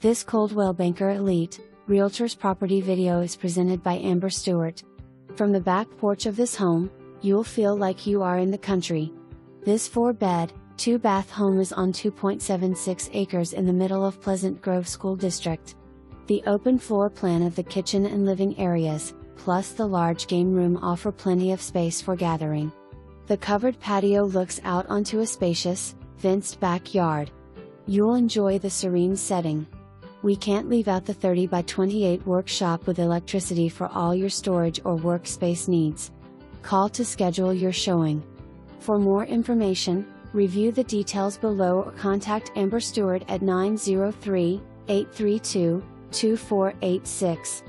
This Coldwell Banker Elite, Realtors property video is presented by Amber Stewart. From the back porch of this home, you'll feel like you are in the country. This 4-bed, 2-bath home is on 2.76 acres in the middle of Pleasant Grove School District. The open floor plan of the kitchen and living areas, plus the large game room offer plenty of space for gathering. The covered patio looks out onto a spacious, fenced backyard. You'll enjoy the serene setting. We can't leave out the 30 by 28 workshop with electricity for all your storage or workspace needs. Call to schedule your showing. For more information, review the details below or contact Amber Stewart at 903-832-2486.